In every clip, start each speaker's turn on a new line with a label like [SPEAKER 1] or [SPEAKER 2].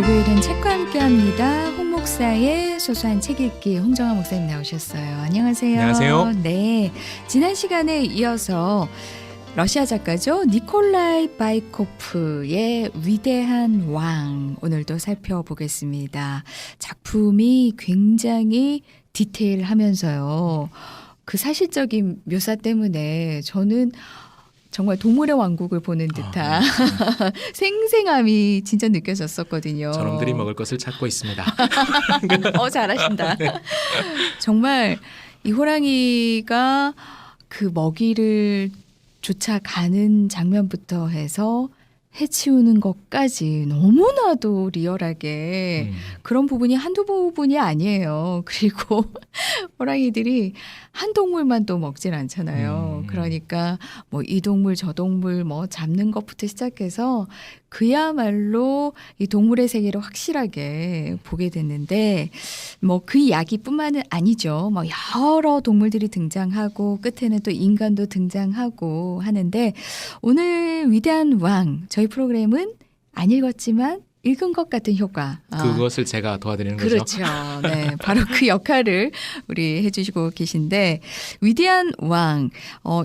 [SPEAKER 1] 목요일은 책과 함께합니다. 홍 목사의 소소한 책 읽기 홍정아 목사님 나오셨어요. 안녕하세요.
[SPEAKER 2] 안녕하세요.
[SPEAKER 1] 네, 지난 시간에 이어서 러시아 작가죠. 니콜라이 바이코프의 위대한 왕 오늘도 살펴보겠습니다. 작품이 굉장히 디테일하면서요. 그 사실적인 묘사 때문에 저는 정말 동물의 왕국을 보는 듯한 생생함이 진짜 느껴졌었거든요.
[SPEAKER 2] 저놈들이 먹을 것을 찾고 있습니다.
[SPEAKER 1] 잘하신다. 정말 이 호랑이가 그 먹이를 쫓아가는 장면부터 해서 해치우는 것까지 너무나도 리얼하게 그런 부분이 한두 부분이 아니에요. 그리고 호랑이들이 한 동물만 또 먹진 않잖아요. 그러니까 뭐 이 동물 저 동물 뭐 잡는 것부터 시작해서 그야말로 이 동물의 세계를 확실하게 보게 됐는데 뭐 그 이야기뿐만은 아니죠. 뭐 여러 동물들이 등장하고 끝에는 또 인간도 등장하고 하는데 오늘 위대한 왕 저희 프로그램은 안 읽었지만 읽은 것 같은 효과.
[SPEAKER 2] 그것을 제가 도와드리는 거죠.
[SPEAKER 1] 그렇죠. 네, 바로 그 역할을 우리 해주시고 계신데 위대한 왕.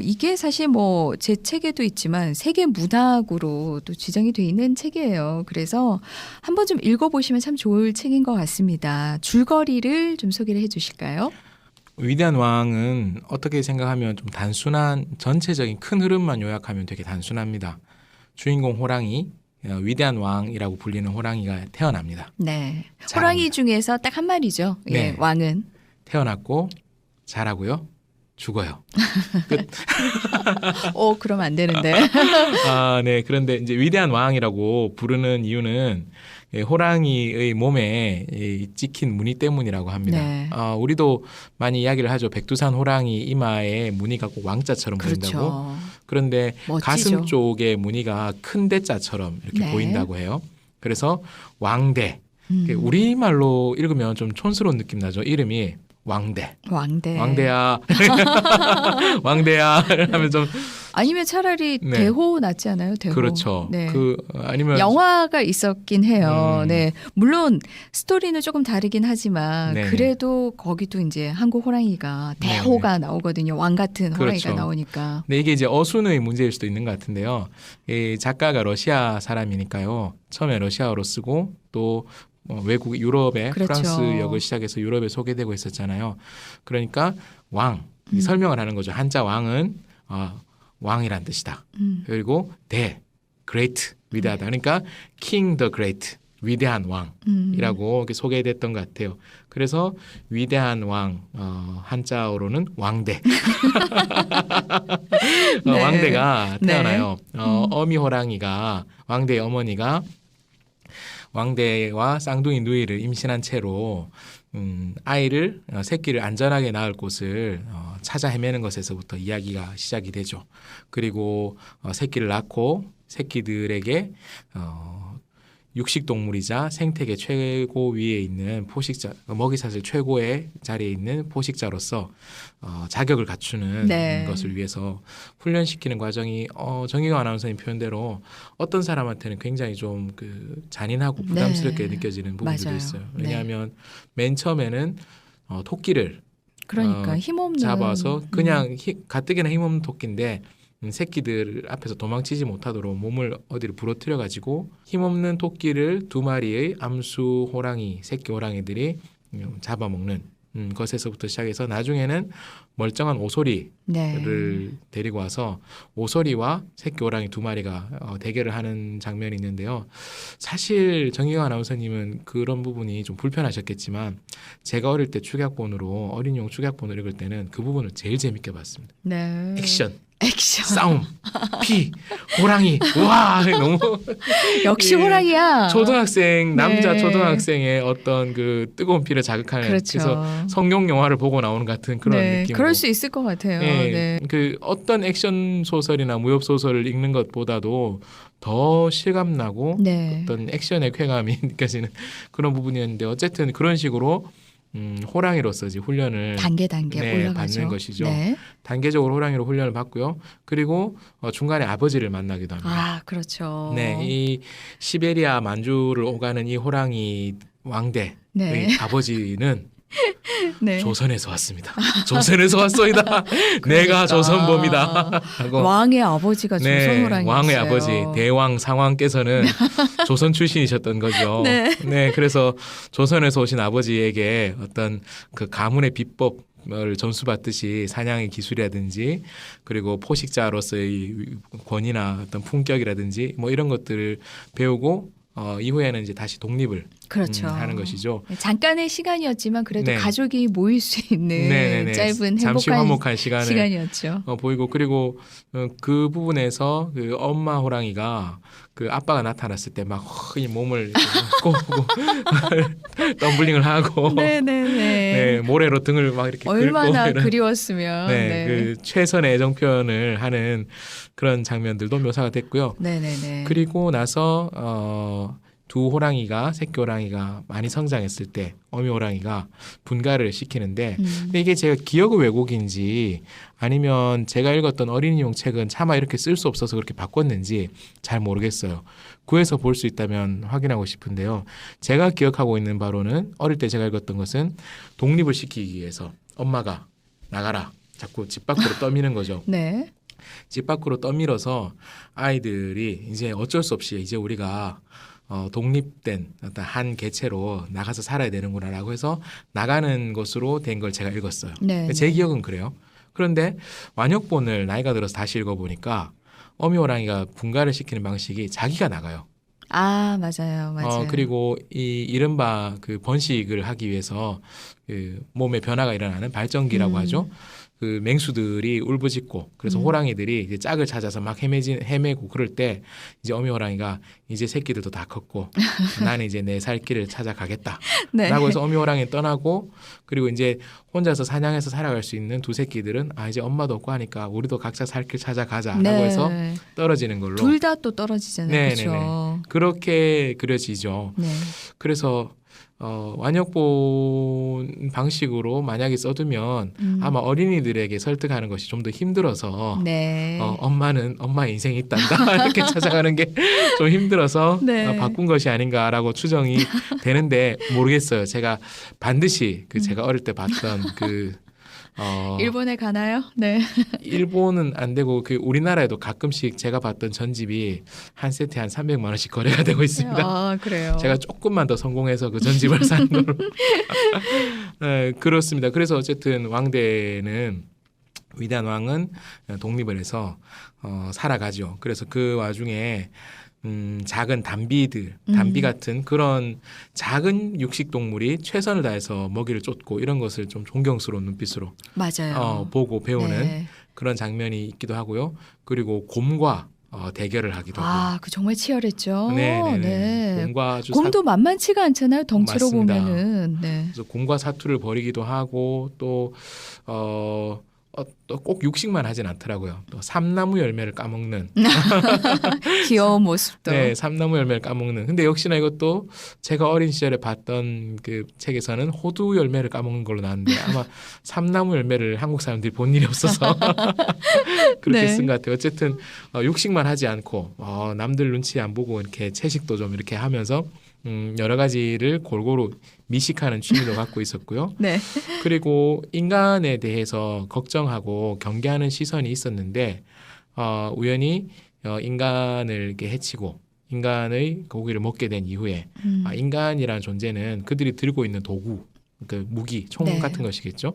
[SPEAKER 1] 이게 사실 뭐 제 책에도 있지만 세계 문학으로 또 지정이 돼 있는 책이에요. 그래서 한번 좀 읽어보시면 참 좋을 책인 것 같습니다. 줄거리를 좀 소개를 해주실까요?
[SPEAKER 2] 위대한 왕은 어떻게 생각하면 좀 단순한 전체적인 큰 흐름만 요약하면 되게 단순합니다. 주인공 호랑이 위대한 왕이라고 불리는 호랑이가 태어납니다.
[SPEAKER 1] 네,
[SPEAKER 2] 자랍니다.
[SPEAKER 1] 호랑이 중에서 딱 한 마리죠. 예,
[SPEAKER 2] 네.
[SPEAKER 1] 왕은.
[SPEAKER 2] 태어났고 자라고요. 죽어요. 끝.
[SPEAKER 1] 그럼 안 되는데.
[SPEAKER 2] 네. 그런데 이제 위대한 왕이라고 부르는 이유는 호랑이의 몸에 찍힌 무늬 때문이라고 합니다.
[SPEAKER 1] 네.
[SPEAKER 2] 우리도 많이 이야기를 하죠. 백두산 호랑이 이마에 무늬가 꼭 왕자처럼 보인다고.
[SPEAKER 1] 그렇죠.
[SPEAKER 2] 그런데
[SPEAKER 1] 멋지죠.
[SPEAKER 2] 가슴 쪽에 무늬가 큰 대자처럼 이렇게
[SPEAKER 1] 네.
[SPEAKER 2] 보인다고 해요. 그래서 왕대. 우리말로 읽으면 좀 촌스러운 느낌 나죠. 이름이 왕대.
[SPEAKER 1] 왕대.
[SPEAKER 2] 왕대야. 왕대야. 하면 좀
[SPEAKER 1] 아니면 차라리
[SPEAKER 2] 네.
[SPEAKER 1] 대호 낫지 않아요? 대호.
[SPEAKER 2] 그렇죠.
[SPEAKER 1] 네.
[SPEAKER 2] 아니면
[SPEAKER 1] 영화가 있었긴 해요. 네. 물론 스토리는 조금 다르긴 하지만
[SPEAKER 2] 네네.
[SPEAKER 1] 그래도 거기도 이제 한국 호랑이가 대호가 나오거든요. 왕 같은 호랑이가
[SPEAKER 2] 그렇죠.
[SPEAKER 1] 나오니까.
[SPEAKER 2] 네, 이게 이제 어순의 문제일 수도 있는 것 같은데요. 이 작가가 러시아 사람이니까요. 처음에 러시아어로 쓰고 또 외국 유럽의
[SPEAKER 1] 그렇죠.
[SPEAKER 2] 프랑스 역을 시작해서 유럽에 소개되고 있었잖아요. 그러니까 왕 설명을 하는 거죠. 한자 왕은 왕이란 뜻이다. 그리고 great 위대하다. 그러니까 king the great 위대한 왕이라고 이렇게 소개됐던 것 같아요. 그래서 위대한 왕 한자어로는 왕대.
[SPEAKER 1] 네.
[SPEAKER 2] 왕대가 태어나요.
[SPEAKER 1] 네.
[SPEAKER 2] 어미 호랑이가 왕대의 어머니가 왕대와 쌍둥이 누이를 임신한 채로 아이를 새끼를 안전하게 낳을 곳을 찾아 헤매는 것에서부터 이야기가 시작이 되죠. 그리고 새끼를 낳고 새끼들에게 육식동물이자 생태계 최고 위에 있는 포식자, 먹이사슬 최고의 자리에 있는 포식자로서 자격을 갖추는
[SPEAKER 1] 네.
[SPEAKER 2] 것을 위해서 훈련시키는 과정이 정희경 아나운서님 표현대로 어떤 사람한테는 굉장히 좀 잔인하고 부담스럽게
[SPEAKER 1] 네.
[SPEAKER 2] 느껴지는 부분들도
[SPEAKER 1] 맞아요.
[SPEAKER 2] 있어요.
[SPEAKER 1] 네.
[SPEAKER 2] 왜냐하면 맨 처음에는 토끼를
[SPEAKER 1] 그러니까 힘없는.
[SPEAKER 2] 잡아서 그냥 가뜩이나 힘없는 토끼인데 새끼들 앞에서 도망치지 못하도록 몸을 어디를 부러뜨려 가지고 힘없는 토끼를 두 마리의 암수 호랑이, 새끼 호랑이들이 잡아먹는 것에서부터 시작해서 나중에는 멀쩡한 오소리를
[SPEAKER 1] 네.
[SPEAKER 2] 데리고 와서 오소리와 새끼 호랑이 두 마리가 대결을 하는 장면이 있는데요. 사실 정희경 아나운서님은 그런 부분이 좀 불편하셨겠지만 제가 어릴 때 축약본으로 어린이용 축약본을 읽을 때는 그 부분을 제일 재밌게 봤습니다.
[SPEAKER 1] 네.
[SPEAKER 2] 액션.
[SPEAKER 1] 액션.
[SPEAKER 2] 싸움, 피, 호랑이, 와 너무
[SPEAKER 1] 역시 호랑이야.
[SPEAKER 2] 초등학생 남자
[SPEAKER 1] 네.
[SPEAKER 2] 초등학생의 어떤 그 뜨거운 피를 자극하는
[SPEAKER 1] 그렇죠.
[SPEAKER 2] 그래서 성룡 영화를 보고 나오는 같은 그런
[SPEAKER 1] 네,
[SPEAKER 2] 느낌.
[SPEAKER 1] 그럴 수 있을 것 같아요.
[SPEAKER 2] 예,
[SPEAKER 1] 네.
[SPEAKER 2] 그 어떤 액션 소설이나 무협 소설을 읽는 것보다도 더 실감나고
[SPEAKER 1] 네.
[SPEAKER 2] 어떤 액션의 쾌감이 느껴지는 그런 부분이었는데 어쨌든 그런 식으로 호랑이로서 이제 훈련을
[SPEAKER 1] 단계
[SPEAKER 2] 네,
[SPEAKER 1] 올라가죠.
[SPEAKER 2] 받는 것이죠.
[SPEAKER 1] 네.
[SPEAKER 2] 단계적으로 호랑이로 훈련을 받고요. 그리고 중간에 아버지를 만나기도 합니다.
[SPEAKER 1] 아, 그렇죠.
[SPEAKER 2] 네, 이 시베리아 만주를 오가는 이 호랑이 왕대의
[SPEAKER 1] 네.
[SPEAKER 2] 아버지는
[SPEAKER 1] 네.
[SPEAKER 2] 조선에서 왔습니다. 조선에서 왔소이다. 내가 조선범이다. 하고
[SPEAKER 1] 왕의 아버지가
[SPEAKER 2] 네,
[SPEAKER 1] 조선 호랑이였어요.
[SPEAKER 2] 왕의 아버지 대왕 상왕께서는 조선 출신이셨던 거죠.
[SPEAKER 1] 네.
[SPEAKER 2] 그래서 조선에서 오신 아버지에게 어떤 그 가문의 비법을 전수받듯이 사냥의 기술이라든지 그리고 포식자로서의 권위나 어떤 품격이라든지 뭐 이런 것들을 배우고 이후에는 이제 다시 독립을
[SPEAKER 1] 그렇죠.
[SPEAKER 2] 하는 것이죠.
[SPEAKER 1] 잠깐의 시간이었지만 그래도
[SPEAKER 2] 네.
[SPEAKER 1] 가족이 모일 수 있는
[SPEAKER 2] 네네네.
[SPEAKER 1] 짧은
[SPEAKER 2] 잠시
[SPEAKER 1] 행복한
[SPEAKER 2] 화목한 시간을
[SPEAKER 1] 시간이었죠.
[SPEAKER 2] 보이고 그리고 그 부분에서 그 엄마 호랑이가 그 아빠가 나타났을 때 막 이 몸을 꼬고 덤블링을 하고
[SPEAKER 1] 네네네.
[SPEAKER 2] 네, 모래로 등을 막 이렇게
[SPEAKER 1] 얼마나
[SPEAKER 2] 긁고 이런
[SPEAKER 1] 그리웠으면.
[SPEAKER 2] 네,
[SPEAKER 1] 네.
[SPEAKER 2] 그 최선의 애정 표현을 하는 그런 장면들도 묘사가 됐고요.
[SPEAKER 1] 네네네.
[SPEAKER 2] 그리고 나서 두 호랑이가 새끼 호랑이가 많이 성장했을 때 어미 호랑이가 분가를 시키는데 근데 이게 제가 기억 왜곡인지 아니면 제가 읽었던 어린이용 책은 차마 이렇게 쓸 수 없어서 그렇게 바꿨는지 잘 모르겠어요. 구해서 볼 수 있다면 확인하고 싶은데요. 제가 기억하고 있는 바로는 어릴 때 제가 읽었던 것은 독립을 시키기 위해서 엄마가 나가라 자꾸 집 밖으로 떠미는 거죠.
[SPEAKER 1] 네.
[SPEAKER 2] 집 밖으로 떠밀어서 아이들이 이제 어쩔 수 없이 이제 우리가 독립된 어떤 한 개체로 나가서 살아야 되는구나라고 해서 나가는 것으로 된 걸 제가 읽었어요.
[SPEAKER 1] 네.
[SPEAKER 2] 제 기억은 그래요. 그런데 완역본을 나이가 들어서 다시 읽어보니까 어미 호랑이가 분가를 시키는 방식이 자기가 나가요.
[SPEAKER 1] 아, 맞아요.
[SPEAKER 2] 그리고 이 이른바 그 번식을 하기 위해서 그 몸의 변화가 일어나는 발정기라고 하죠. 그 맹수들이 울부짖고 그래서 호랑이들이 이제 짝을 찾아서 막 헤매고 그럴 때 이제 어미 호랑이가 이제 새끼들도 다 컸고 나는 이제 내 살 길을 찾아가겠다.
[SPEAKER 1] 네.
[SPEAKER 2] 라고 해서 어미 호랑이 떠나고 그리고 이제 혼자서 사냥해서 살아갈 수 있는 두 새끼들은 이제 엄마도 없고 하니까 우리도 각자 살 길 찾아가자라고
[SPEAKER 1] 네.
[SPEAKER 2] 해서 떨어지는 걸로
[SPEAKER 1] 둘 다 또 떨어지잖아요.
[SPEAKER 2] 네네네.
[SPEAKER 1] 그렇죠.
[SPEAKER 2] 그렇게 그려지죠.
[SPEAKER 1] 네.
[SPEAKER 2] 그래서 완역본 방식으로 만약에 써두면 아마 어린이들에게 설득하는 것이 좀 더 힘들어서
[SPEAKER 1] 네.
[SPEAKER 2] 엄마는 엄마의 인생이 있단다 이렇게 찾아가는 게 좀 힘들어서
[SPEAKER 1] 네.
[SPEAKER 2] 바꾼 것이 아닌가라고 추정이 되는데 모르겠어요. 제가 반드시 그 제가 어릴 때 봤던 그
[SPEAKER 1] 일본에 가나요? 네.
[SPEAKER 2] 일본은 안 되고 그 우리나라에도 가끔씩 제가 봤던 전집이 한 세트에 한 300만 원씩 거래가 되고 있습니다.
[SPEAKER 1] 아, 그래요.
[SPEAKER 2] 제가 조금만 더 성공해서 그 전집을 사는 걸로. 네, 그렇습니다. 그래서 어쨌든 왕대는 위대한 왕은 독립을 해서 살아가죠. 그래서 그 와중에 작은 담비 같은 그런 작은 육식 동물이 최선을 다해서 먹이를 쫓고 이런 것을 좀 존경스러운 눈빛으로
[SPEAKER 1] 맞아요.
[SPEAKER 2] 보고 배우는
[SPEAKER 1] 네.
[SPEAKER 2] 그런 장면이 있기도 하고요. 그리고 곰과 대결을 하기도 하고.
[SPEAKER 1] 아, 그 정말 치열했죠. 네.
[SPEAKER 2] 곰과 아주
[SPEAKER 1] 곰도 만만치가 않잖아요. 덩치로
[SPEAKER 2] 맞습니다.
[SPEAKER 1] 보면은. 네.
[SPEAKER 2] 그래서 곰과 사투를 벌이기도 하고 또 꼭 육식만 하진 않더라고요. 또 삼나무 열매를 까먹는.
[SPEAKER 1] 귀여운 모습도.
[SPEAKER 2] 네, 삼나무 열매를 까먹는. 근데 역시나 이것도 제가 어린 시절에 봤던 그 책에서는 호두 열매를 까먹는 걸로 나왔는데 아마 삼나무 열매를 한국 사람들이 본 일이 없어서 그렇게
[SPEAKER 1] 네.
[SPEAKER 2] 쓴 것 같아요. 어쨌든 육식만 하지 않고 남들 눈치 안 보고 이렇게 채식도 좀 이렇게 하면서 여러 가지를 골고루 미식하는 취미도 갖고 있었고요.
[SPEAKER 1] 네.
[SPEAKER 2] 그리고 인간에 대해서 걱정하고 경계하는 시선이 있었는데 우연히 인간을 이렇게 해치고 인간의 고기를 먹게 된 이후에 인간이라는 존재는 그들이 들고 있는 도구, 그 무기, 총
[SPEAKER 1] 네.
[SPEAKER 2] 같은 것이겠죠.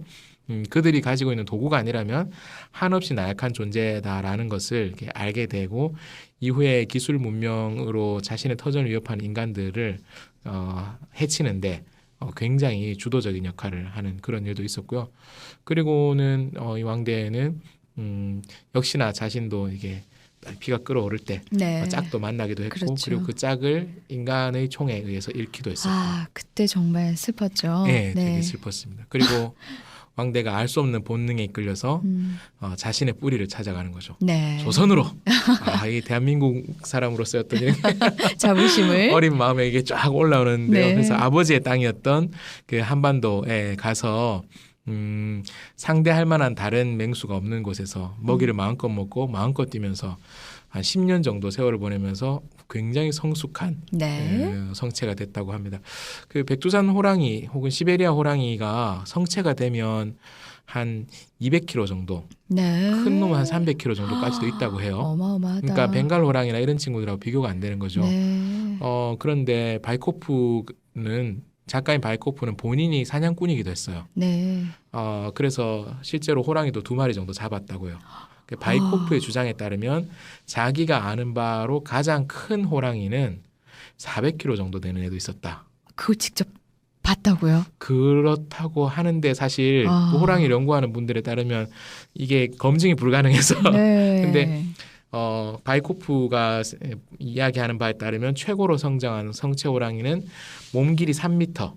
[SPEAKER 2] 그들이 가지고 있는 도구가 아니라면 한없이 나약한 존재다라는 것을 이렇게 알게 되고 이후에 기술 문명으로 자신의 터전을 위협하는 인간들을 해치는데 굉장히 주도적인 역할을 하는 그런 일도 있었고요. 그리고는 이 왕대는 역시나 자신도 이게 피가 끓어오를 때
[SPEAKER 1] 네.
[SPEAKER 2] 짝도 만나기도 했고
[SPEAKER 1] 그렇죠.
[SPEAKER 2] 그리고 그 짝을 인간의 총에 의해서 잃기도 했었고
[SPEAKER 1] 아, 그때 정말 슬펐죠.
[SPEAKER 2] 네, 되게 슬펐습니다. 그리고 왕대가 알 수 없는 본능에 이끌려서 자신의 뿌리를 찾아가는 거죠.
[SPEAKER 1] 네.
[SPEAKER 2] 조선으로. 이 대한민국 사람으로서였던 이런
[SPEAKER 1] 자부심을.
[SPEAKER 2] 어린 마음에 이게 쫙 올라오는데요.
[SPEAKER 1] 네.
[SPEAKER 2] 그래서 아버지의 땅이었던 그 한반도에 가서 상대할 만한 다른 맹수가 없는 곳에서 먹이를 마음껏 먹고 마음껏 뛰면서 한 10년 정도 세월을 보내면서 굉장히 성숙한
[SPEAKER 1] 네.
[SPEAKER 2] 성체가 됐다고 합니다. 그 백두산 호랑이 혹은 시베리아 호랑이가 성체가 되면 한 200kg 정도,
[SPEAKER 1] 네.
[SPEAKER 2] 큰 놈은 한 300kg 정도까지도 있다고 해요.
[SPEAKER 1] 어마어마하다.
[SPEAKER 2] 그러니까 벵갈 호랑이나 이런 친구들하고 비교가 안 되는 거죠.
[SPEAKER 1] 네.
[SPEAKER 2] 그런데 바이코프는 작가인 바이코프는 본인이 사냥꾼이기도 했어요.
[SPEAKER 1] 네.
[SPEAKER 2] 그래서 실제로 호랑이도 2마리 정도 잡았다고요. 바이코프의 주장에 따르면 자기가 아는 바로 가장 큰 호랑이는 400kg 정도 되는 애도 있었다.
[SPEAKER 1] 그거 직접 봤다고요?
[SPEAKER 2] 그렇다고 하는데 사실 그 호랑이를 연구하는 분들에 따르면 이게 검증이 불가능해서
[SPEAKER 1] 네.
[SPEAKER 2] 근데 바이코프가 이야기하는 바에 따르면 최고로 성장한 성체 호랑이는 몸 길이 3m,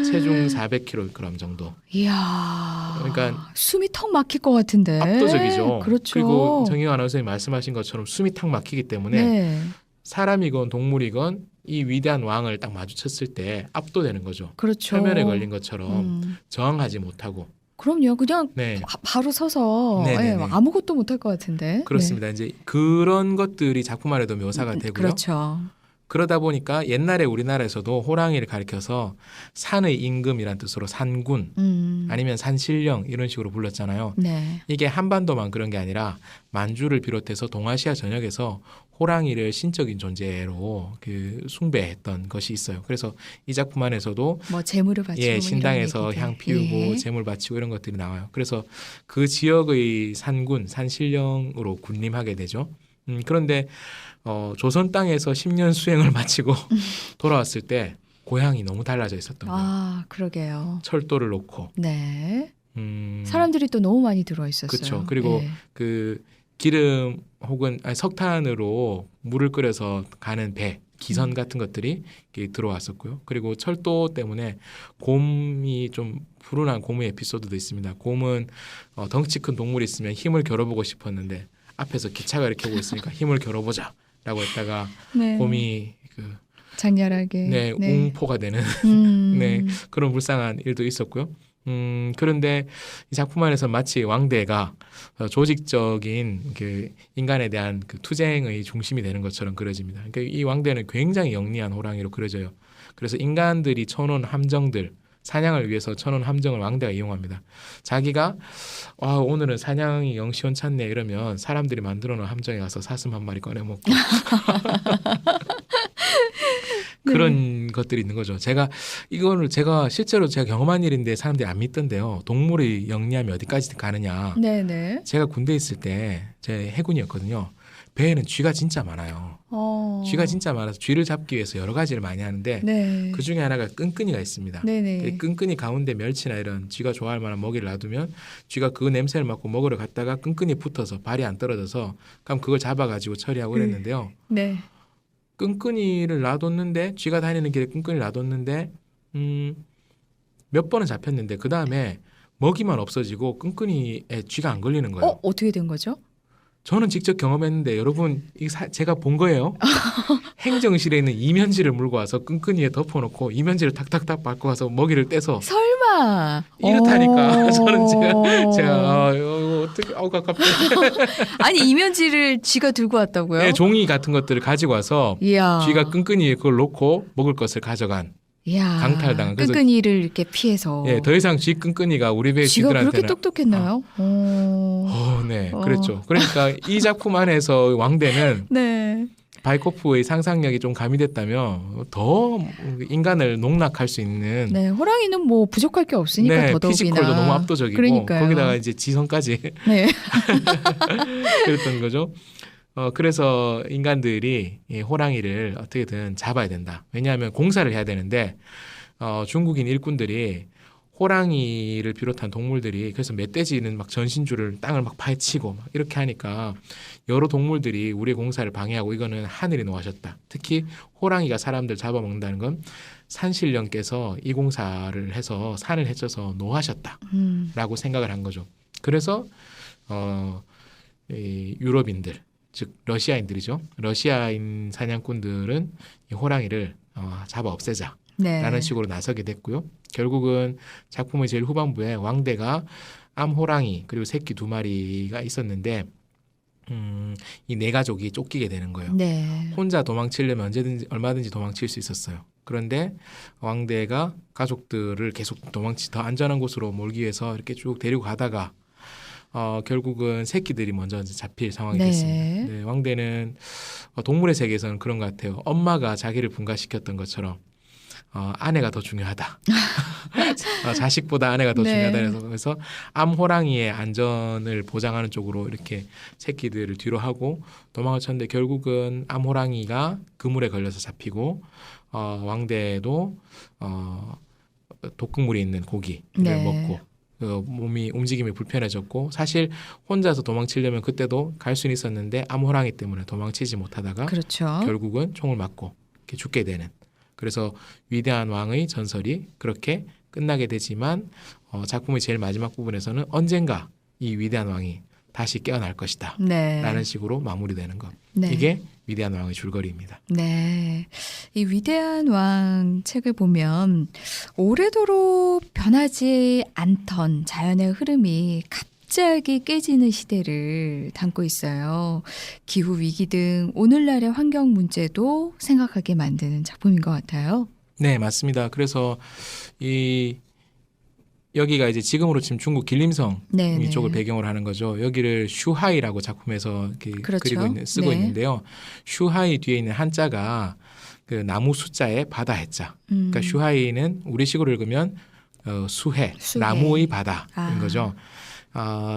[SPEAKER 2] 체중 400kg 정도.
[SPEAKER 1] 이야.
[SPEAKER 2] 그러니까
[SPEAKER 1] 숨이 턱 막힐 것 같은데.
[SPEAKER 2] 압도적이죠.
[SPEAKER 1] 그렇죠.
[SPEAKER 2] 그리고 정희영 아나운서님 말씀하신 것처럼 숨이 탁 막히기 때문에
[SPEAKER 1] 네.
[SPEAKER 2] 사람이건 동물이건 이 위대한 왕을 딱 마주쳤을 때 압도되는 거죠.
[SPEAKER 1] 그렇죠.
[SPEAKER 2] 표면에 걸린 것처럼 저항하지 못하고.
[SPEAKER 1] 그럼요. 그냥
[SPEAKER 2] 네.
[SPEAKER 1] 바로 서서
[SPEAKER 2] 네네네.
[SPEAKER 1] 아무것도 못할 것 같은데.
[SPEAKER 2] 그렇습니다. 이제 그런 것들이 작품 안에도 묘사가 되고요.
[SPEAKER 1] 그렇죠.
[SPEAKER 2] 그러다 보니까 옛날에 우리나라에서도 호랑이를 가리켜서 산의 임금이란 뜻으로 산군 아니면 산신령 이런 식으로 불렀잖아요.
[SPEAKER 1] 네.
[SPEAKER 2] 이게 한반도만 그런 게 아니라 만주를 비롯해서 동아시아 전역에서 호랑이를 신적인 존재로 숭배했던 것이 있어요. 그래서 이 작품 안에서도
[SPEAKER 1] 뭐 재물을 바치고
[SPEAKER 2] 신당에서 향 피우고 제물 바치고 이런 것들이 나와요. 그래서 그 지역의 산군, 산신령으로 군림하게 되죠. 그런데 조선 땅에서 10년 수행을 마치고 돌아왔을 때 고향이 너무 달라져 있었던 거예요.
[SPEAKER 1] 그러게요.
[SPEAKER 2] 철도를 놓고.
[SPEAKER 1] 네. 사람들이 또 너무 많이 들어 있었어요.
[SPEAKER 2] 그렇죠. 그리고 그 기름 혹은 석탄으로 물을 끓여서 가는 배, 기선 같은 것들이 들어왔었고요. 그리고 철도 때문에 곰이 좀 불운한 곰의 에피소드도 있습니다. 곰은 덩치 큰 동물이 있으면 힘을 겨뤄보고 싶었는데 앞에서 기차가 이렇게 오고 있으니까 힘을 겨뤄보자라고 했다가
[SPEAKER 1] 네.
[SPEAKER 2] 곰이
[SPEAKER 1] 장렬하게
[SPEAKER 2] 웅포가 되는 그런 불쌍한 일도 있었고요. 그런데 이 작품 안에서 마치 왕대가 조직적인 인간에 대한 투쟁의 중심이 되는 것처럼 그려집니다. 그러니까 이 왕대는 굉장히 영리한 호랑이로 그려져요. 그래서 인간들이 쳐놓은 함정들, 사냥을 위해서 쳐놓은 함정을 왕대가 이용합니다. 자기가 오늘은 사냥이 영 시원찮네 이러면 사람들이 만들어놓은 함정에 가서 사슴 한 마리 꺼내먹고 그런 것들이 있는 거죠. 이거를 실제로 제가 경험한 일인데 사람들이 안 믿던데요. 동물의 영리함이 어디까지 가느냐.
[SPEAKER 1] 네네.
[SPEAKER 2] 제가 군대에 있을 때 제 해군이었거든요. 배에는 쥐가 진짜 많아요. 쥐가 진짜 많아서 쥐를 잡기 위해서 여러 가지를 많이 하는데
[SPEAKER 1] 네.
[SPEAKER 2] 그 중에 하나가 끈끈이가 있습니다.
[SPEAKER 1] 네네.
[SPEAKER 2] 끈끈이 가운데 멸치나 이런 쥐가 좋아할 만한 먹이를 놔두면 쥐가 그 냄새를 맡고 먹으러 갔다가 끈끈이 붙어서 발이 안 떨어져서 그럼 그걸 잡아가지고 처리하고 그랬는데요.
[SPEAKER 1] 네.
[SPEAKER 2] 끈끈이를 놔뒀는데 쥐가 다니는 길에 끈끈이를 놔뒀는데 몇 번은 잡혔는데 그 다음에 먹이만 없어지고 끈끈이에 쥐가 안 걸리는 거예요.
[SPEAKER 1] 어떻게 된 거죠?
[SPEAKER 2] 저는 직접 경험했는데 여러분 제가 본 거예요. 행정실에 있는 이면지를 물고 와서 끈끈이에 덮어놓고 이면지를 탁탁탁 밟고 가서 먹이를 떼서
[SPEAKER 1] 설마
[SPEAKER 2] 이렇다니까. 저는 제가 어떻게 갑자기
[SPEAKER 1] 아니 이면지를 쥐가 들고 왔다고요?
[SPEAKER 2] 네, 종이 같은 것들을 가지고 와서
[SPEAKER 1] 이야.
[SPEAKER 2] 쥐가 끈끈이에 그걸 놓고 먹을 것을 가져간
[SPEAKER 1] 이야.
[SPEAKER 2] 강탈당한. 그래서
[SPEAKER 1] 끈끈이를 이렇게 피해서.
[SPEAKER 2] 더 이상 쥐 끈끈이가 우리 배
[SPEAKER 1] 쥐가
[SPEAKER 2] 쥐들한테는
[SPEAKER 1] 그렇게 똑똑했나요?
[SPEAKER 2] 네, 그랬죠. 그러니까 이 작품 안에서 왕대는
[SPEAKER 1] 네.
[SPEAKER 2] 바이코프의 상상력이 좀 가미됐다면 더 인간을 농락할 수 있는
[SPEAKER 1] 네, 호랑이는 뭐 부족할 게 없으니까 더더욱이나.
[SPEAKER 2] 피지컬도 너무 압도적이고
[SPEAKER 1] 그러니까요.
[SPEAKER 2] 거기다가 이제 지성까지
[SPEAKER 1] 네.
[SPEAKER 2] 그랬던 거죠. 그래서 인간들이 이 호랑이를 어떻게든 잡아야 된다. 왜냐하면 공사를 해야 되는데 중국인 일꾼들이 호랑이를 비롯한 동물들이 그래서 멧돼지는 막 전신줄을 땅을 막 파헤치고 막 이렇게 하니까 여러 동물들이 우리의 공사를 방해하고 이거는 하늘이 노하셨다. 특히 호랑이가 사람들 잡아먹는다는 건 산신령께서 이 공사를 해서 산을 헤쳐서 노하셨다라고 생각을 한 거죠. 그래서 이 유럽인들, 즉 러시아인들이죠. 러시아인 사냥꾼들은 이 호랑이를 잡아 없애자.
[SPEAKER 1] 네.
[SPEAKER 2] 라는 식으로 나서게 됐고요. 결국은 작품의 제일 후반부에 왕대가 암호랑이 그리고 새끼 2마리가 있었는데 이 4가족이 쫓기게 되는 거예요.
[SPEAKER 1] 네.
[SPEAKER 2] 혼자 도망치려면 언제든지 얼마든지 도망칠 수 있었어요. 그런데 왕대가 가족들을 계속 더 안전한 곳으로 몰기 위해서 이렇게 쭉 데리고 가다가 결국은 새끼들이 먼저 잡힐 상황이
[SPEAKER 1] 네.
[SPEAKER 2] 됐습니다. 네, 왕대는 동물의 세계에서는 그런 것 같아요. 엄마가 자기를 분가시켰던 것처럼 아내가 더 중요하다. 자식보다 아내가 더
[SPEAKER 1] 네.
[SPEAKER 2] 중요하다. 그래서 암호랑이의 안전을 보장하는 쪽으로 이렇게 새끼들을 뒤로 하고 도망을 쳤는데 결국은 암호랑이가 그물에 걸려서 잡히고 왕대도 독극물이 있는 고기를
[SPEAKER 1] 네.
[SPEAKER 2] 먹고 몸이 움직임이 불편해졌고 사실 혼자서 도망치려면 그때도 갈 수는 있었는데 암호랑이 때문에 도망치지 못하다가
[SPEAKER 1] 그렇죠.
[SPEAKER 2] 결국은 총을 맞고 이렇게 죽게 되는. 그래서 위대한 왕의 전설이 그렇게 끝나게 되지만 작품의 제일 마지막 부분에서는 언젠가 이 위대한 왕이 다시 깨어날 것이다
[SPEAKER 1] 네.
[SPEAKER 2] 라는 식으로 마무리되는 것.
[SPEAKER 1] 네.
[SPEAKER 2] 이게 위대한 왕의 줄거리입니다.
[SPEAKER 1] 네. 이 위대한 왕 책을 보면 오래도록 변하지 않던 자연의 흐름이 갑자기 깨지는 시대를 담고 있어요. 기후 위기 등 오늘날의 환경 문제도 생각하게 만드는 작품인 것 같아요.
[SPEAKER 2] 네, 맞습니다. 그래서 여기가 이제 지금으로 치면 중국 길림성
[SPEAKER 1] 네,
[SPEAKER 2] 이쪽을
[SPEAKER 1] 네.
[SPEAKER 2] 배경으로 하는 거죠. 여기를 슈하이라고 작품에서 이렇게
[SPEAKER 1] 그렇죠.
[SPEAKER 2] 쓰고
[SPEAKER 1] 네.
[SPEAKER 2] 있는데요. 슈하이 뒤에 있는 한자가 그 나무 숫자에 바다 해자. 그러니까 슈하이는 우리식으로 읽으면 수해, 나무의 바다인 거죠.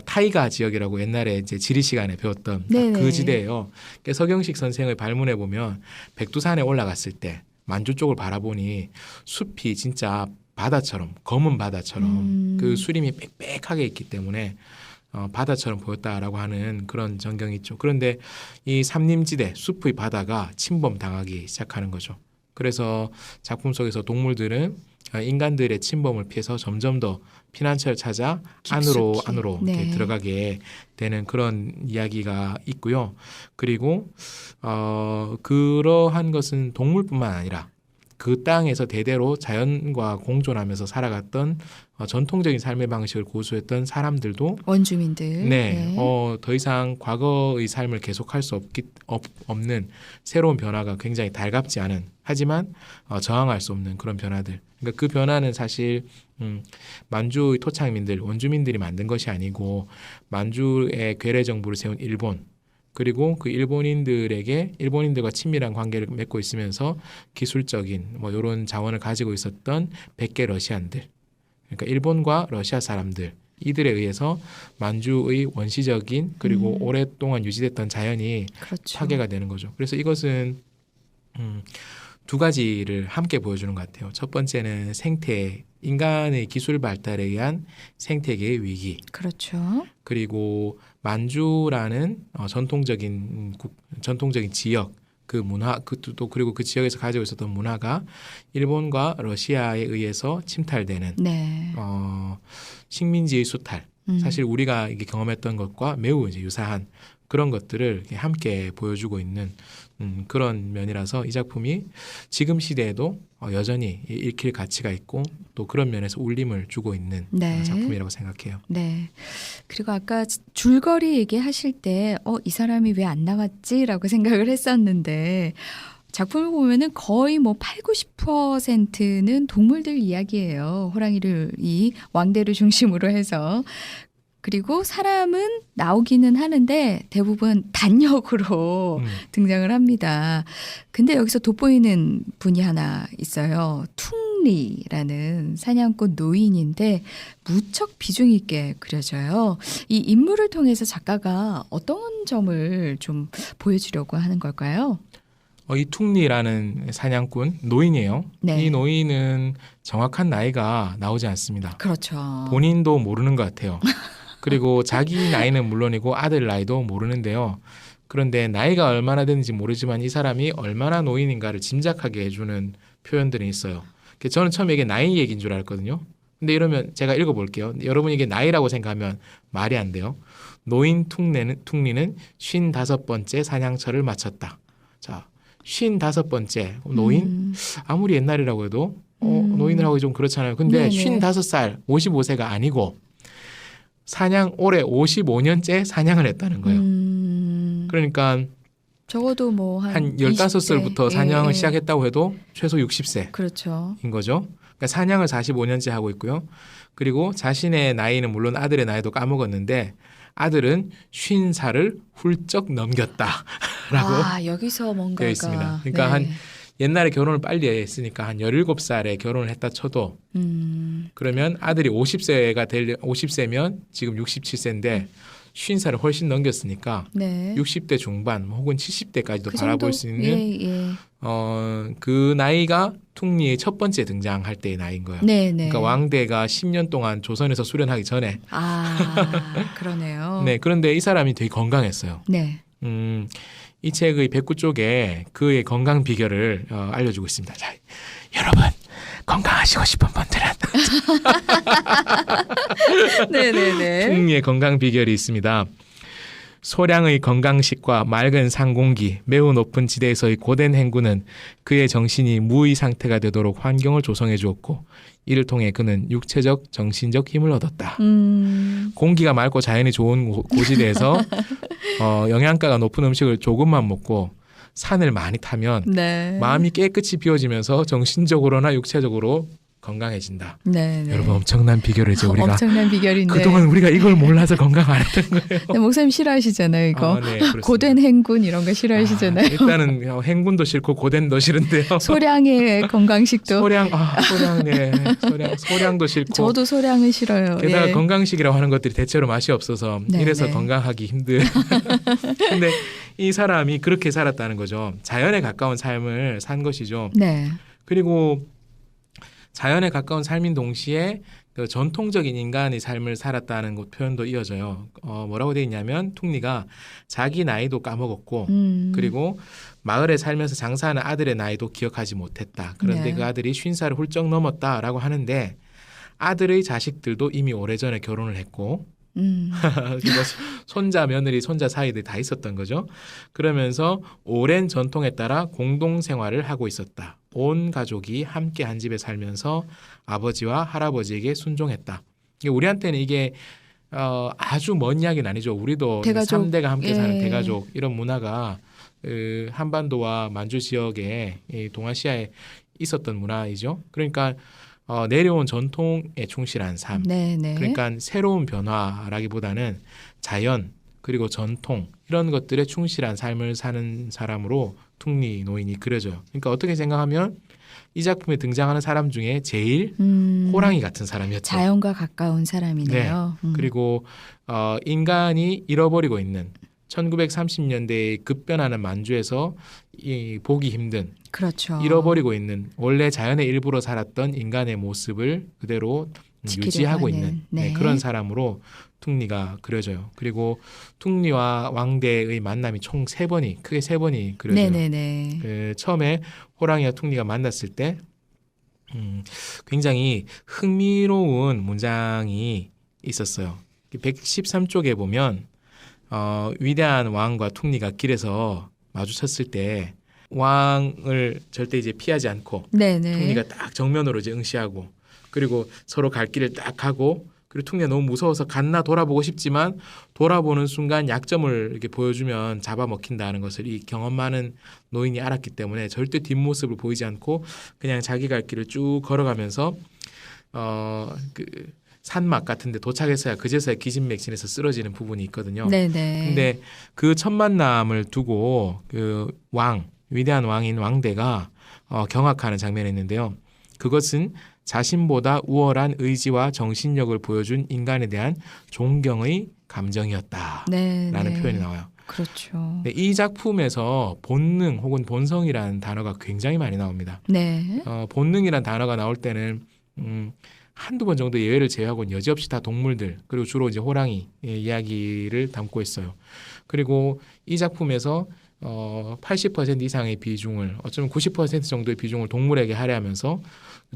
[SPEAKER 2] 타이가 지역이라고 옛날에 이제 지리 시간에 배웠던 그 지대예요. 그러니까 서경식 선생의 발문에 보면 백두산에 올라갔을 때 만주 쪽을 바라보니 숲이 진짜 바다처럼 검은 바다처럼 그 수림이 빽빽하게 있기 때문에 바다처럼 보였다라고 하는 그런 전경이 있죠. 그런데 이 삼림지대 숲의 바다가 침범당하기 시작하는 거죠. 그래서 작품 속에서 동물들은 인간들의 침범을 피해서 점점 더 피난처를 찾아 안으로 이렇게 들어가게 되는 그런 이야기가 있고요. 그리고 그러한 것은 동물뿐만 아니라 그 땅에서 대대로 자연과 공존하면서 살아갔던 전통적인 삶의 방식을 고수했던 사람들도
[SPEAKER 1] 원주민들
[SPEAKER 2] 더 이상 과거의 삶을 계속할 수 없는 새로운 변화가 굉장히 달갑지 않은 하지만 저항할 수 없는 그런 변화들. 그러니까 그 변화는 사실 만주의 토착민들 원주민들이 만든 것이 아니고 만주의 괴뢰 정부를 세운 일본 그리고 그 일본인들과 친밀한 관계를 맺고 있으면서 기술적인 뭐 이런 자원을 가지고 있었던 백개 러시안들, 그러니까 일본과 러시아 사람들 이들에 의해서 만주의 원시적인 그리고 오랫동안 유지됐던 자연이
[SPEAKER 1] 그렇죠.
[SPEAKER 2] 파괴가 되는 거죠. 그래서 이것은 2가지를 함께 보여주는 것 같아요. 첫 번째는 인간의 기술 발달에 의한 생태계의 위기.
[SPEAKER 1] 그렇죠.
[SPEAKER 2] 그리고 만주라는 전통적인 지역 그 문화 그리고 그 지역에서 가지고 있었던 문화가 일본과 러시아에 의해서 침탈되는 식민지의 수탈. 사실 우리가 이게 경험했던 것과 매우 이제 유사한 그런 것들을 함께 보여주고 있는 그런 면이라서 이 작품이 지금 시대에도 여전히 읽힐 가치가 있고 또 그런 면에서 울림을 주고 있는 작품이라고 생각해요.
[SPEAKER 1] 네. 그리고 아까 줄거리 얘기하실 때 이 사람이 왜 안 나왔지라고 생각을 했었는데 작품을 보면은 거의 뭐 80~90%는 동물들 이야기예요. 이 왕대를 중심으로 해서. 그리고 사람은 나오기는 하는데 대부분 단역으로 등장을 합니다. 근데 여기서 돋보이는 분이 하나 있어요. 퉁리라는 사냥꾼 노인인데 무척 비중 있게 그려져요. 이 인물을 통해서 작가가 어떤 점을 좀 보여주려고 하는 걸까요?
[SPEAKER 2] 이 퉁리라는 사냥꾼 노인이에요.
[SPEAKER 1] 네.
[SPEAKER 2] 이 노인은 정확한 나이가 나오지 않습니다.
[SPEAKER 1] 그렇죠.
[SPEAKER 2] 본인도 모르는 것 같아요. 그리고 자기 나이는 물론이고 아들 나이도 모르는데요. 그런데 나이가 얼마나 됐는지 모르지만 이 사람이 얼마나 노인인가를 짐작하게 해주는 표현들이 있어요. 저는 처음에 이게 나이 얘기인 줄 알았거든요. 근데 이러면 제가 읽어볼게요. 여러분이 이게 나이라고 생각하면 말이 안 돼요. 노인 퉁리는 55번째 사냥철을 마쳤다. 자, 55번째 노인? 아무리 옛날이라고 해도 노인을 하고 좀 그렇잖아요. 근데
[SPEAKER 1] 네네.
[SPEAKER 2] 55살, 55세가 아니고 사냥 올해 55년째 사냥을 했다는 거예요. 그러니까
[SPEAKER 1] 적어도 뭐
[SPEAKER 2] 한
[SPEAKER 1] 한
[SPEAKER 2] 15살부터
[SPEAKER 1] 20대.
[SPEAKER 2] 사냥을
[SPEAKER 1] 예, 예.
[SPEAKER 2] 시작했다고 해도 최소 60세인
[SPEAKER 1] 그렇죠.
[SPEAKER 2] 거죠. 그러니까 사냥을 45년째 하고 있고요. 그리고 자신의 나이는 물론 아들의 나이도 까먹었는데 아들은 50살을 훌쩍 넘겼다라고
[SPEAKER 1] 아, 여기서 뭔가가
[SPEAKER 2] 되어 있습니다. 그러니까
[SPEAKER 1] 네.
[SPEAKER 2] 한 옛날에 결혼을 빨리 했으니까 한 17살에 결혼을 했다 쳐도 그러면 아들이 50세면 지금 67세인데 50살을 훨씬 넘겼으니까
[SPEAKER 1] 네.
[SPEAKER 2] 60대 중반 혹은 70대까지도
[SPEAKER 1] 그
[SPEAKER 2] 바라볼
[SPEAKER 1] 정도?
[SPEAKER 2] 수 있는
[SPEAKER 1] 예, 예.
[SPEAKER 2] 그 나이가 퉁리의 첫 번째 등장할 때의 나이인 거예요.
[SPEAKER 1] 네, 네.
[SPEAKER 2] 그러니까 왕대가 10년 동안 조선에서 수련하기 전에.
[SPEAKER 1] 아, 그러네요.
[SPEAKER 2] 네, 그런데 이 사람이 되게 건강했어요.
[SPEAKER 1] 네.
[SPEAKER 2] 이 책의 109쪽에 그의 건강 비결을 알려주고 있습니다. 자, 여러분 건강하시고 싶은 분들은
[SPEAKER 1] 네, 네, 네.
[SPEAKER 2] 퉁리의 건강 비결이 있습니다. 소량의 건강식과 맑은 상공기, 매우 높은 지대에서의 고된 행군은 그의 정신이 무의 상태가 되도록 환경을 조성해 주었고 이를 통해 그는 육체적, 정신적 힘을 얻었다. 공기가 맑고 자연이 좋은 고지대에서 영양가가 높은 음식을 조금만 먹고 산을 많이 타면
[SPEAKER 1] 네.
[SPEAKER 2] 마음이 깨끗이 비워지면서 정신적으로나 육체적으로 건강해진다.
[SPEAKER 1] 네, 네.
[SPEAKER 2] 여러분 엄청난 비결이죠. 우리가
[SPEAKER 1] 엄청난 비결인데.
[SPEAKER 2] 그동안 우리가 이걸 몰라서 건강 안 했던 거예요.
[SPEAKER 1] 네, 목사님 싫어하시잖아요, 이거.
[SPEAKER 2] 네, 그렇습니다.
[SPEAKER 1] 고된 행군 이런 거 싫어하시잖아요.
[SPEAKER 2] 일단은 행군도 싫고 고된도 싫은데요.
[SPEAKER 1] 소량의 건강식도.
[SPEAKER 2] 소량도 싫고.
[SPEAKER 1] 저도 소량은 싫어요.
[SPEAKER 2] 게다가
[SPEAKER 1] 예.
[SPEAKER 2] 건강식이라고 하는 것들이 대체로 맛이 없어서
[SPEAKER 1] 네,
[SPEAKER 2] 이래서
[SPEAKER 1] 네.
[SPEAKER 2] 건강하기 힘든. 근데 이 사람이 그렇게 살았다는 거죠. 자연에 가까운 삶을 산 것이죠.
[SPEAKER 1] 네.
[SPEAKER 2] 그리고 자연에 가까운 삶인 동시에 그 전통적인 인간의 삶을 살았다는 것 표현도 이어져요. 뭐라고 되어 있냐면 퉁리가 자기 나이도 까먹었고 그리고 마을에 살면서 장사하는 아들의 나이도 기억하지 못했다. 그런데
[SPEAKER 1] 네.
[SPEAKER 2] 그 아들이 50살을 훌쩍 넘었다라고 하는데 아들의 자식들도 이미 오래전에 결혼을 했고 그리고 손자, 며느리, 손자 사이들 다 있었던 거죠. 그러면서 오랜 전통에 따라 공동 생활을 하고 있었다. 온 가족이 함께 한 집에 살면서 아버지와 할아버지에게 순종했다. 우리한테는 이게 아주 먼 이야기는 아니죠. 우리도
[SPEAKER 1] 대가족.
[SPEAKER 2] 3대가 함께 사는
[SPEAKER 1] 예.
[SPEAKER 2] 대가족 이런 문화가 한반도와 만주 지역에 이 동아시아에 있었던 문화이죠. 그러니까 내려온 전통에 충실한 삶.
[SPEAKER 1] 네, 네.
[SPEAKER 2] 그러니까 새로운 변화라기보다는 자연 그리고 전통 이런 것들에 충실한 삶을 사는 사람으로 퉁리 노인이 그려져요. 그러니까 어떻게 생각하면 이 작품에 등장하는 사람 중에 제일 호랑이 같은 사람이었죠.
[SPEAKER 1] 자연과 가까운 사람이네요.
[SPEAKER 2] 그리고 인간이 잃어버리고 있는 1930년대에 급변하는 만주에서 보기 힘든
[SPEAKER 1] 그렇죠.
[SPEAKER 2] 잃어버리고 있는 원래 자연의 일부로 살았던 인간의 모습을 그대로
[SPEAKER 1] 지키려고
[SPEAKER 2] 유지하고
[SPEAKER 1] 하는,
[SPEAKER 2] 있는
[SPEAKER 1] 네.
[SPEAKER 2] 그런 사람으로 퉁리가 그려져요. 그리고 퉁리와 왕대의 만남이 총 3번이 크게 3번이 그려져요.
[SPEAKER 1] 네네네.
[SPEAKER 2] 처음에 호랑이와 퉁리가 만났을 때 굉장히 흥미로운 문장이 있었어요. 113쪽에 보면 위대한 왕과 퉁리가 길에서 마주쳤을 때 왕을 절대 이제 피하지 않고
[SPEAKER 1] 네네.
[SPEAKER 2] 퉁리가 딱 정면으로 이제 응시하고 그리고 서로 갈 길을 딱 가고 그리고 퉁리가 너무 무서워서 갔나 돌아보고 싶지만 돌아보는 순간 약점을 이렇게 보여주면 잡아먹힌다는 것을 이 경험 많은 노인이 알았기 때문에 절대 뒷모습을 보이지 않고 그냥 자기 갈 길을 쭉 걸어가면서 그 산막 같은데 도착했어야 그제서야 기진맥진해서 쓰러지는 부분이 있거든요.
[SPEAKER 1] 네네.
[SPEAKER 2] 근데 그 첫 만남을 두고 그 위대한 왕인 왕대가 경악하는 장면이 있는데요. 그것은 자신보다 우월한 의지와 정신력을 보여준 인간에 대한 존경의 감정이었다라는 표현이 나와요.
[SPEAKER 1] 그렇죠.
[SPEAKER 2] 네, 이 작품에서 본능 혹은 본성이라는 단어가 굉장히 많이 나옵니다.
[SPEAKER 1] 네.
[SPEAKER 2] 본능이라는 단어가 나올 때는 한두 번 정도 예외를 제외하고는 여지없이 다 동물들 그리고 주로 이제 호랑이 이야기를 담고 있어요. 그리고 이 작품에서 80% 이상의 비중을 어쩌면 90% 정도의 비중을 동물에게 할애하면서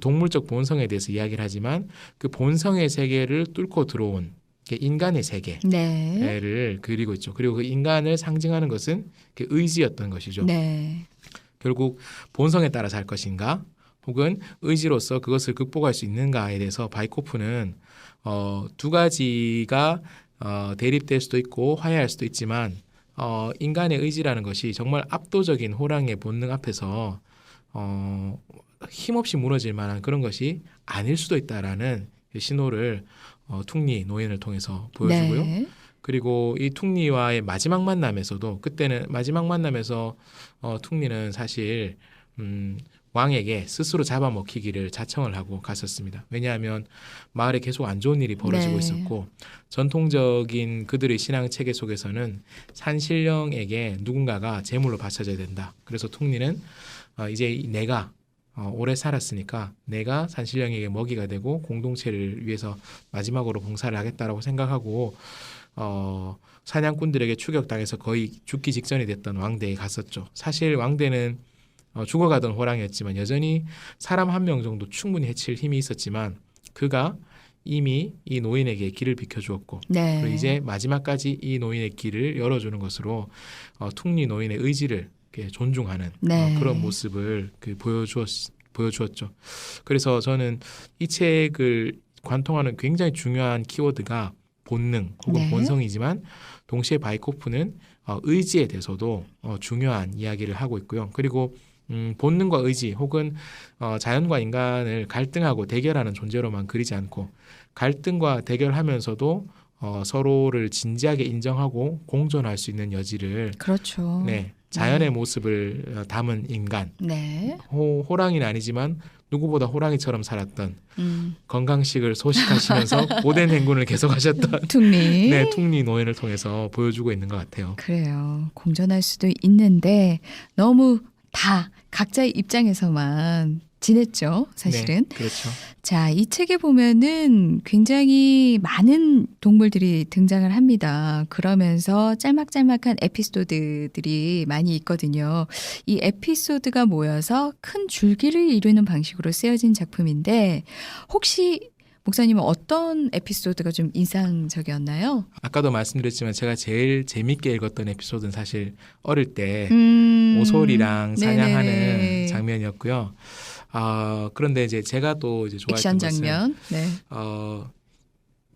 [SPEAKER 2] 동물적 본성에 대해서 이야기를 하지만 그 본성의 세계를 뚫고 들어온 인간의 세계를
[SPEAKER 1] 네.
[SPEAKER 2] 그리고 있죠. 그리고 그 인간을 상징하는 것은 그 의지였던 것이죠.
[SPEAKER 1] 네.
[SPEAKER 2] 결국 본성에 따라 살 것인가 혹은 의지로서 그것을 극복할 수 있는가에 대해서 바이코프는 두 가지가 대립될 수도 있고 화해할 수도 있지만 인간의 의지라는 것이 정말 압도적인 호랑이의 본능 앞에서 힘없이 무너질 만한 그런 것이 아닐 수도 있다라는 신호를 퉁리 노인을 통해서 보여주고요.
[SPEAKER 1] 네.
[SPEAKER 2] 그리고 이 퉁리와의 마지막 만남에서도 그때는 마지막 만남에서 퉁리는 사실 왕에게 스스로 잡아먹히기를 자청을 하고 갔었습니다. 왜냐하면 마을에 계속 안 좋은 일이 벌어지고
[SPEAKER 1] 네.
[SPEAKER 2] 있었고 전통적인 그들의 신앙 체계 속에서는 산신령에게 누군가가 제물로 바쳐져야 된다. 그래서 퉁리는 이제 내가 오래 살았으니까 내가 산신령에게 먹이가 되고 공동체를 위해서 마지막으로 봉사를 하겠다라고 생각하고 사냥꾼들에게 추격당해서 거의 죽기 직전이 됐던 왕대에 갔었죠. 사실 왕대는 죽어가던 호랑이였지만 여전히 사람 한 명 정도 충분히 해칠 힘이 있었지만 그가 이미 이 노인에게 길을 비켜주었고
[SPEAKER 1] 네.
[SPEAKER 2] 그리고 이제 마지막까지 이 노인의 길을 열어주는 것으로 퉁리 노인의 의지를 존중하는
[SPEAKER 1] 네.
[SPEAKER 2] 그런 모습을 보여주었죠. 그래서 저는 이 책을 관통하는 굉장히 중요한 키워드가 본능 혹은
[SPEAKER 1] 네.
[SPEAKER 2] 본성이지만 동시에 바이코프는 의지에 대해서도 중요한 이야기를 하고 있고요. 그리고 본능과 의지 혹은 자연과 인간을 갈등하고 대결하는 존재로만 그리지 않고 갈등과 대결하면서도 서로를 진지하게 인정하고 공존할 수 있는 여지를
[SPEAKER 1] 그렇죠.
[SPEAKER 2] 자연의 모습을 담은 인간
[SPEAKER 1] 네.
[SPEAKER 2] 호랑이는 아니지만 누구보다 호랑이처럼 살았던
[SPEAKER 1] 음.
[SPEAKER 2] 건강식을 소식하시면서 고된 행군을 계속하셨던
[SPEAKER 1] 퉁리.
[SPEAKER 2] 네, 퉁리 노인을 통해서 보여주고 있는 것 같아요.
[SPEAKER 1] 그래요. 공존할 수도 있는데 너무 다 각자의 입장에서만 지냈죠, 사실은.
[SPEAKER 2] 네, 그렇죠.
[SPEAKER 1] 자, 이 책에 보면은 굉장히 많은 동물들이 등장을 합니다. 그러면서 짤막짤막한 에피소드들이 많이 있거든요. 이 에피소드가 모여서 큰 줄기를 이루는 방식으로 쓰여진 작품인데 혹시 목사님은 어떤 에피소드가 좀 인상적이었나요?
[SPEAKER 2] 아까도 말씀드렸지만 제가 제일 재밌게 읽었던 에피소드는 사실 어릴 때 오솔이랑 사냥하는
[SPEAKER 1] 네네네.
[SPEAKER 2] 장면이었고요. 그런데 이제 제가 또 이제
[SPEAKER 1] 액션
[SPEAKER 2] 좋아했던 것은
[SPEAKER 1] 장면. 네.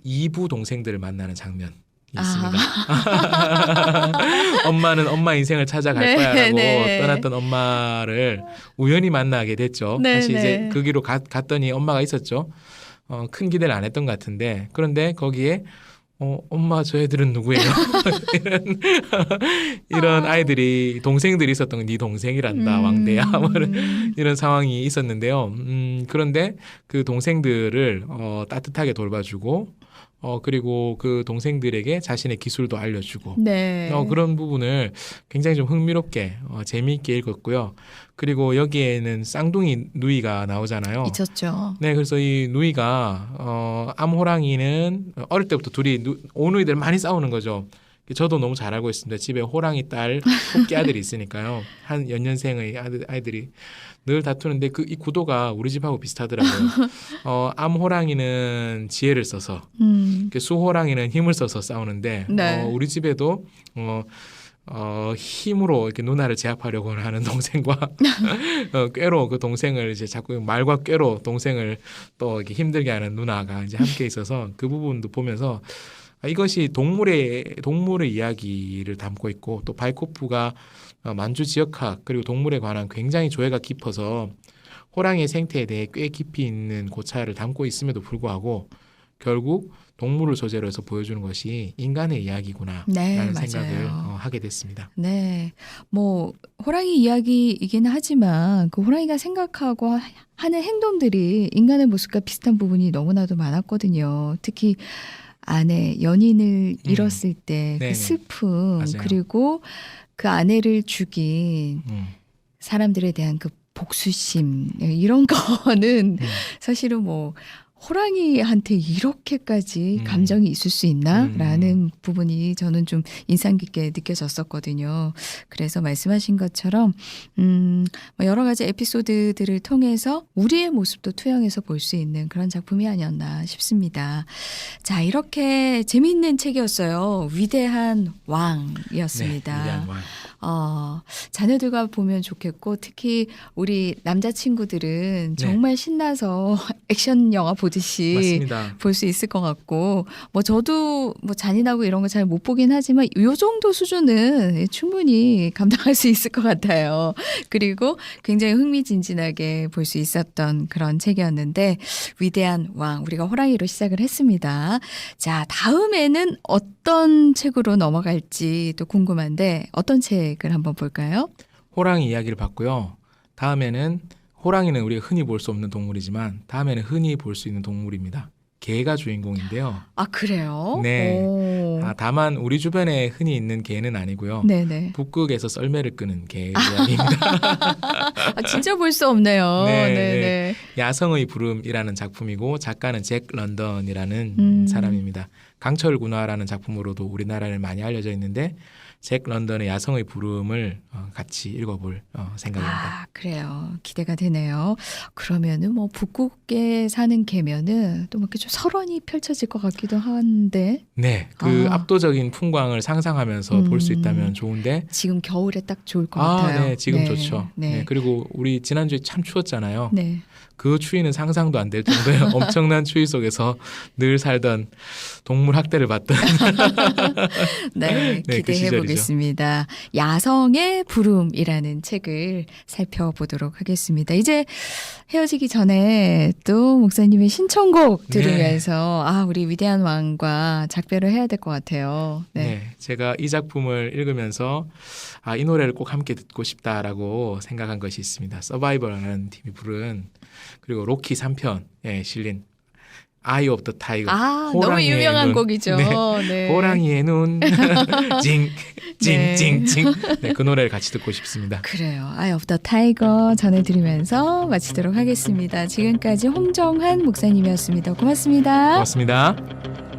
[SPEAKER 2] 이부 동생들을 만나는 장면이
[SPEAKER 1] 아.
[SPEAKER 2] 있습니다. 엄마는 엄마 인생을 찾아갈
[SPEAKER 1] 네,
[SPEAKER 2] 거야라고
[SPEAKER 1] 네.
[SPEAKER 2] 떠났던 엄마를 우연히 만나게 됐죠.
[SPEAKER 1] 네,
[SPEAKER 2] 사실 이제
[SPEAKER 1] 네.
[SPEAKER 2] 그 길로 갔더니 엄마가 있었죠. 큰 기대를 안 했던 것 같은데 그런데 거기에 엄마 저 애들은 누구예요? 이런 아이들이 동생들이 있었던 네 동생이란다 왕대야 뭐 이런 상황이 있었는데요. 그런데 그 동생들을 따뜻하게 돌봐주고 그리고 그 동생들에게 자신의 기술도 알려주고
[SPEAKER 1] 네.
[SPEAKER 2] 그런 부분을 굉장히 좀 흥미롭게 재미있게 읽었고요. 그리고 여기에는 쌍둥이 누이가 나오잖아요.
[SPEAKER 1] 있었죠.
[SPEAKER 2] 네, 그래서 이 누이가 암호랑이는 어릴 때부터 둘이 오누이들 많이 싸우는 거죠. 저도 너무 잘 알고 있습니다. 집에 호랑이 딸, 토끼 아들이 있으니까요. 한 연년생의 아이들이 늘 다투는데 이 구도가 우리 집하고 비슷하더라고요. 암호랑이는 지혜를 써서 수호랑이는 힘을 써서 싸우는데
[SPEAKER 1] 네.
[SPEAKER 2] 우리 집에도 힘으로 이렇게 누나를 제압하려고 하는 동생과 꾀로 그 동생을 이제 자꾸 말과 꾀로 동생을 또 이렇게 힘들게 하는 누나가 이제 함께 있어서 그 부분도 보면서 이것이 동물의 이야기를 담고 있고 또 바이코프가 만주 지역학 그리고 동물에 관한 굉장히 조예가 깊어서 호랑이의 생태에 대해 꽤 깊이 있는 고찰을 담고 있음에도 불구하고 결국 동물을 소재로 해서 보여주는 것이 인간의 이야기구나
[SPEAKER 1] 네,
[SPEAKER 2] 라는
[SPEAKER 1] 맞아요.
[SPEAKER 2] 생각을 하게 됐습니다.
[SPEAKER 1] 네. 뭐 호랑이 이야기이긴 하지만 그 호랑이가 생각하고 하는 행동들이 인간의 모습과 비슷한 부분이 너무나도 많았거든요. 특히 아내 연인을 잃었을 때 그
[SPEAKER 2] 네네.
[SPEAKER 1] 슬픔
[SPEAKER 2] 맞아요.
[SPEAKER 1] 그리고 그 아내를 죽인
[SPEAKER 2] 음.
[SPEAKER 1] 사람들에 대한 그 복수심 이런 거는 사실은 뭐 호랑이한테 이렇게까지 감정이 있을 수 있나라는 부분이 저는 좀 인상 깊게 느껴졌었거든요. 그래서 말씀하신 것처럼 여러 가지 에피소드들을 통해서 우리의 모습도 투영해서 볼 수 있는 그런 작품이 아니었나 싶습니다. 자, 이렇게 재미있는 책이었어요. 위대한 왕이었습니다.
[SPEAKER 2] 네, 위대한 왕.
[SPEAKER 1] 자녀들과 보면 좋겠고 특히 우리 남자친구들은 정말 신나서 액션 영화 보듯이
[SPEAKER 2] 맞습니다.
[SPEAKER 1] 볼 수 있을 것 같고 뭐 저도 뭐 잔인하고 이런 거 잘 못 보긴 하지만 요 정도 수준은 충분히 감당할 수 있을 것 같아요. 그리고 굉장히 흥미진진하게 볼 수 있었던 그런 책이었는데 위대한 왕 우리가 호랑이로 시작을 했습니다. 자, 다음에는 어떤 책으로 넘어갈지 또 궁금한데 어떤 책을 한번 볼까요?
[SPEAKER 2] 호랑이 이야기를 봤고요. 다음에는 호랑이는 우리가 흔히 볼 수 없는 동물이지만 다음에는 흔히 볼 수 있는 동물입니다. 개가 주인공인데요.
[SPEAKER 1] 아, 그래요?
[SPEAKER 2] 네.
[SPEAKER 1] 오.
[SPEAKER 2] 다만 우리 주변에 흔히 있는 개는 아니고요.
[SPEAKER 1] 네네.
[SPEAKER 2] 북극에서 썰매를 끄는 개 이야기입니다.
[SPEAKER 1] 아, 진짜 볼 수 없네요.
[SPEAKER 2] 네,
[SPEAKER 1] 네네.
[SPEAKER 2] 야성의 부름이라는 작품이고 작가는 잭 런던이라는 사람입니다. 강철 군화라는 작품으로도 우리나라에 많이 알려져 있는데 잭 런던의 야성의 부름을 같이 읽어볼 생각입니다.
[SPEAKER 1] 아, 그래요. 기대가 되네요. 그러면은 뭐 북극에 사는 개면은 또 뭐 이렇게 좀 설원이 펼쳐질 것 같기도 한데.
[SPEAKER 2] 네, 그 압도적인 풍광을 상상하면서 볼 수 있다면 좋은데
[SPEAKER 1] 지금 겨울에 딱 좋을 것 같아요.
[SPEAKER 2] 네, 지금
[SPEAKER 1] 네,
[SPEAKER 2] 좋죠.
[SPEAKER 1] 네.
[SPEAKER 2] 네, 그리고 우리 지난주에 참 추웠잖아요.
[SPEAKER 1] 네.
[SPEAKER 2] 그 추위는 상상도 안 될 정도의 엄청난 추위 속에서 늘 살던 동물 학대를 받던
[SPEAKER 1] 네,
[SPEAKER 2] 네, 그
[SPEAKER 1] 기대해 보겠습니다. 야성의 부름이라는 책을 살펴보도록 하겠습니다. 이제 헤어지기 전에 또 목사님의 신청곡 들으면서 아, 우리 위대한 왕과 작별을 해야 될 것 같아요. 네.
[SPEAKER 2] 네, 제가 이 작품을 읽으면서 이 노래를 꼭 함께 듣고 싶다라고 생각한 것이 있습니다. 서바이벌이라는 팀이 부른 그리고 로키 3편에 실린 아이 오브 더 타이거.
[SPEAKER 1] 너무 유명한 곡이죠.
[SPEAKER 2] 네.
[SPEAKER 1] 네.
[SPEAKER 2] 호랑이의 눈 징징징징. 네, 그 노래를 같이 듣고 싶습니다.
[SPEAKER 1] 그래요. 아이 오브 더 타이거 전해드리면서 마치도록 하겠습니다. 지금까지 홍정한 목사님이었습니다. 고맙습니다.
[SPEAKER 2] 고맙습니다.